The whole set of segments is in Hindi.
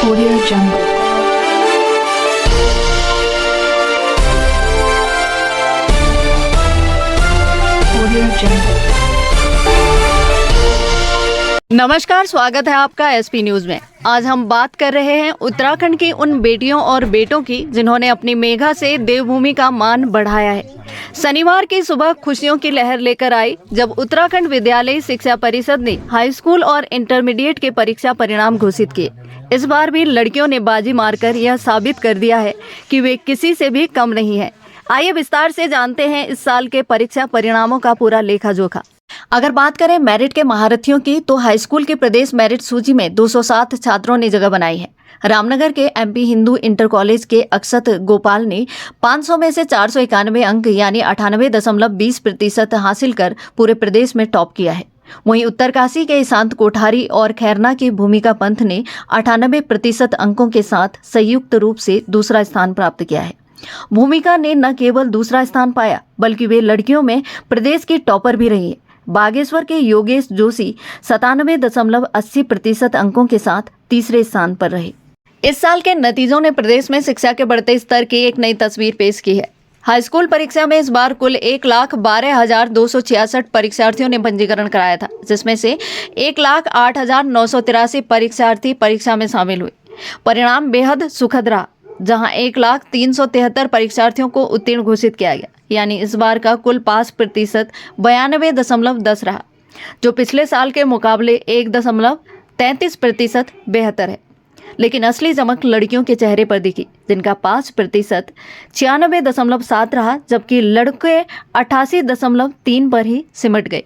Audio Jungle. Audio Jungle. नमस्कार, स्वागत है आपका एसपी न्यूज में। आज हम बात कर रहे हैं उत्तराखंड की उन बेटियों और बेटों की जिन्होंने अपनी मेघा से देवभूमि का मान बढ़ाया है। शनिवार की सुबह खुशियों की लहर लेकर आई जब उत्तराखंड विद्यालय शिक्षा परिषद ने हाई स्कूल और इंटरमीडिएट के परीक्षा परिणाम घोषित किए। इस बार भी लड़कियों ने बाजी मारकर यह साबित कर दिया है कि वे किसी से भी कम नहीं है। आइए विस्तार से जानते हैं इस साल के परीक्षा परिणामों का पूरा लेखा जोखा। अगर बात करें मेरिट के महारथियों की, तो हाई स्कूल की प्रदेश मेरिट सूची में 207 छात्रों ने जगह बनाई है। रामनगर के एमपी हिंदू इंटर कॉलेज के अक्षत गोपाल ने 500 में से 491 अंक यानी 98.20% हासिल कर पूरे प्रदेश में टॉप किया है। वहीं उत्तरकाशी के ईशांत कोठारी और खैरना की भूमिका पंथ ने 98% अंकों के साथ संयुक्त रूप से दूसरा स्थान प्राप्त किया है। भूमिका ने न केवल दूसरा स्थान पाया बल्कि वे लड़कियों में प्रदेश की टॉपर भी रही है। बागेश्वर के योगेश जोशी 97.80% अंकों के साथ तीसरे स्थान पर रहे। इस साल के नतीजों ने प्रदेश में शिक्षा के बढ़ते स्तर की एक नई तस्वीर पेश की है। हाई स्कूल परीक्षा में इस बार कुल 1,12,266 परीक्षार्थियों ने पंजीकरण कराया था, जिसमें से 1,08,983 परीक्षार्थी परीक्षा में शामिल हुए। परिणाम बेहद सुखद रहा, जहां 1,03,73 परीक्षार्थियों को उत्तीर्ण घोषित किया गया, यानी इस बार का कुल पास प्रतिशत 92.10 रहा, जो पिछले साल के मुकाबले 1.33% बेहतर है। लेकिन असली चमक लड़कियों के चेहरे पर दिखी, जिनका पास प्रतिशत 96.7 रहा, जबकि लड़के 88.3 पर ही सिमट गए।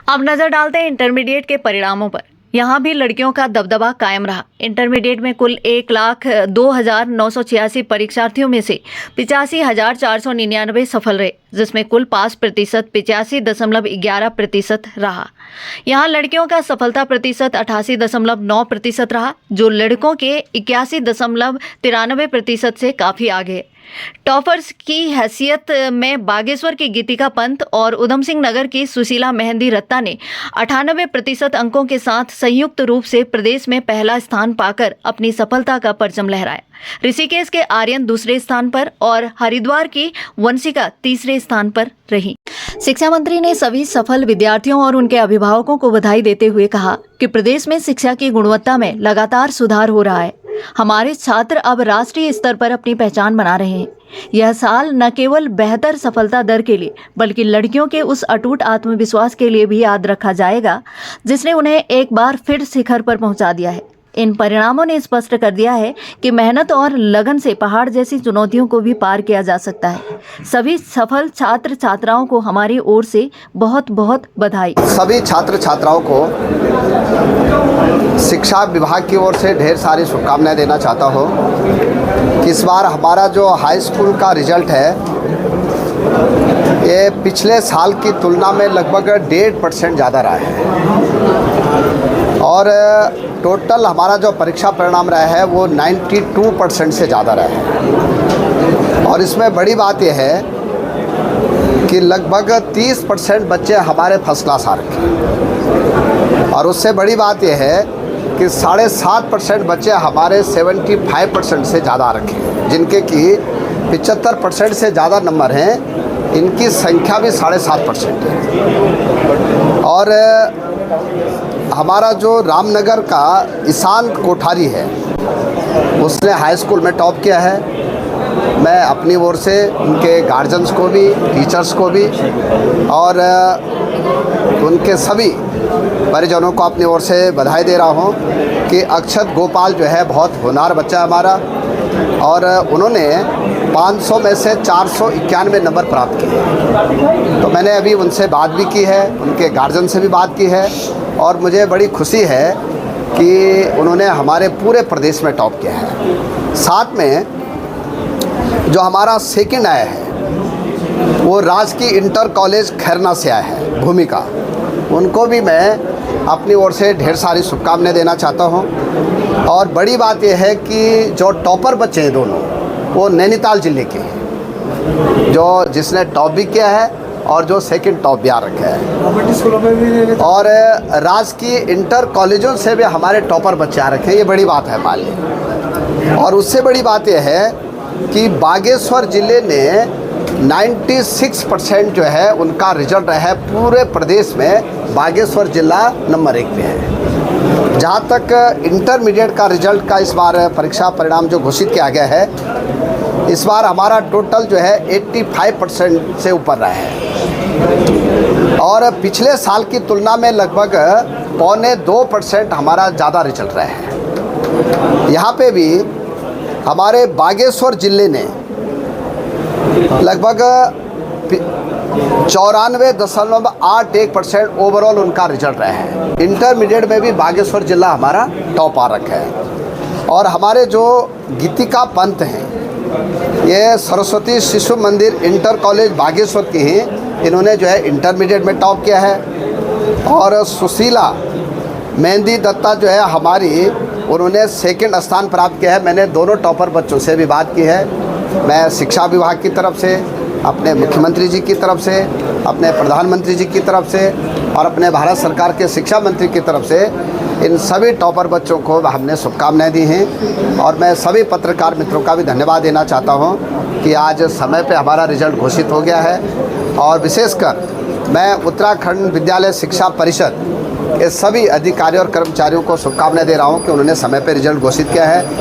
अब नजर डालते हैं इंटरमीडिएट के परिणामों पर। यहाँ भी लड़कियों का दबदबा कायम रहा। इंटरमीडिएट में कुल 1,02,986 परीक्षार्थियों में से 85,499 सफल रहे, जिसमें कुल पास प्रतिशत 85.11% रहा। यहाँ लड़कियों का सफलता प्रतिशत 88.9% रहा, जो लड़कों के 81.93% से काफ़ी आगे है। टॉपर्स की हैसियत में बागेश्वर की गीतिका पंत और उधम सिंह नगर की सुशीला मेहंदी रत्ता ने 98% अंकों के साथ संयुक्त रूप से प्रदेश में पहला स्थान पाकर अपनी सफलता का परचम लहराया। ऋषिकेश के आर्यन दूसरे स्थान पर और हरिद्वार की वंशिका तीसरे स्थान पर रही। शिक्षा मंत्री ने सभी सफल विद्यार्थियों और उनके अभिभावकों को बधाई देते हुए कहा कि प्रदेश में शिक्षा की गुणवत्ता में लगातार सुधार हो रहा है। हमारे छात्र अब राष्ट्रीय स्तर पर अपनी पहचान बना रहे हैं। यह साल न केवल बेहतर सफलता दर के लिए बल्कि लड़कियों के उस अटूट आत्मविश्वास के लिए भी याद रखा जाएगा, जिसने उन्हें एक बार फिर शिखर पर पहुंचा दिया है। इन परिणामों ने स्पष्ट कर दिया है कि मेहनत और लगन से पहाड़ जैसी चुनौतियों को भी पार किया जा सकता है। सभी सफल छात्र छात्राओं को हमारी ओर से बहुत बहुत बधाई। सभी छात्र छात्राओं को शिक्षा विभाग की ओर से ढेर सारी शुभकामनाएं देना चाहता हूँ कि इस बार हमारा जो हाई स्कूल का रिजल्ट है, ये पिछले साल की तुलना में लगभग 1.5% ज़्यादा रहा है और टोटल हमारा जो परीक्षा परिणाम रहा है वो 92% से ज़्यादा रहा है। और इसमें बड़ी बात यह है कि लगभग 30% बच्चे हमारे फर्स्ट क्लास आ रखे हैं और उससे बड़ी बात यह है कि 7.5% बच्चे हमारे 75% से ज़्यादा आ रखे हैं, जिनके कि 75% से ज़्यादा नंबर हैं। इनकी संख्या भी 7.5% है। और हमारा जो रामनगर का ईशांत कोठारी है, उसने हाई स्कूल में टॉप किया है। मैं अपनी ओर से उनके गार्जियंस को भी, टीचर्स को भी और उनके सभी परिजनों को अपनी ओर से बधाई दे रहा हूँ कि अक्षत गोपाल जो है बहुत होनहार बच्चा है हमारा, और उन्होंने 500 में से 491 नंबर प्राप्त किए। तो मैंने अभी उनसे बात भी की है, उनके गार्जियन से भी बात की है और मुझे बड़ी खुशी है कि उन्होंने हमारे पूरे प्रदेश में टॉप किया है। साथ में जो हमारा सेकंड आया है वो राजकीय इंटर कॉलेज खैरना से आया है, भूमिका। उनको भी मैं अपनी ओर से ढेर सारी शुभकामनाएं देना चाहता हूं। और बड़ी बात यह है कि जो टॉपर बच्चे हैं दोनों, वो नैनीताल ज़िले के हैं। जो जिसने टॉप भी किया है और जो सेकंड टॉप बिहार रखे हैं। स्कूलों में भी और राजकीय इंटर कॉलेजों से भी हमारे टॉपर बच्चे आ रखे हैं, ये बड़ी बात है मान ली। और उससे बड़ी बात यह है कि बागेश्वर ज़िले ने 96% जो है उनका रिजल्ट रहा है पूरे प्रदेश में। बागेश्वर जिला नंबर 1 पे है। जहाँ तक इंटरमीडिएट का रिजल्ट का इस बार परीक्षा परिणाम जो घोषित किया गया है, इस बार हमारा टोटल जो है 85% से ऊपर रहा है और पिछले साल की तुलना में लगभग 1.25% हमारा ज़्यादा रिजल्ट रहा है। यहाँ पे भी हमारे बागेश्वर ज़िले ने लगभग 94.81% ओवरऑल उनका रिजल्ट रहा है। इंटरमीडिएट में भी बागेश्वर जिला हमारा टॉप आ रखा है। और हमारे जो गीतिका पंत हैं, ये सरस्वती शिशु मंदिर इंटर कॉलेज बागेश्वर के हैं, इन्होंने जो है इंटरमीडिएट में टॉप किया है। और सुशीला मेहंदी दत्ता जो है हमारी, उन्होंने सेकंड स्थान प्राप्त किया है। मैंने दोनों टॉपर बच्चों से भी बात की है। मैं शिक्षा विभाग की तरफ से, अपने मुख्यमंत्री जी की तरफ से, अपने प्रधानमंत्री जी की तरफ से और अपने भारत सरकार के शिक्षा मंत्री की तरफ से इन सभी टॉपर बच्चों को हमने शुभकामनाएं दी हैं। और मैं सभी पत्रकार मित्रों का भी धन्यवाद देना चाहता हूं कि आज समय पे हमारा रिजल्ट घोषित हो गया है। और विशेषकर मैं उत्तराखंड विद्यालय शिक्षा परिषद के सभी अधिकारियों और कर्मचारियों को शुभकामनाएं दे रहा हूं कि उन्होंने समय पे रिजल्ट घोषित किया है।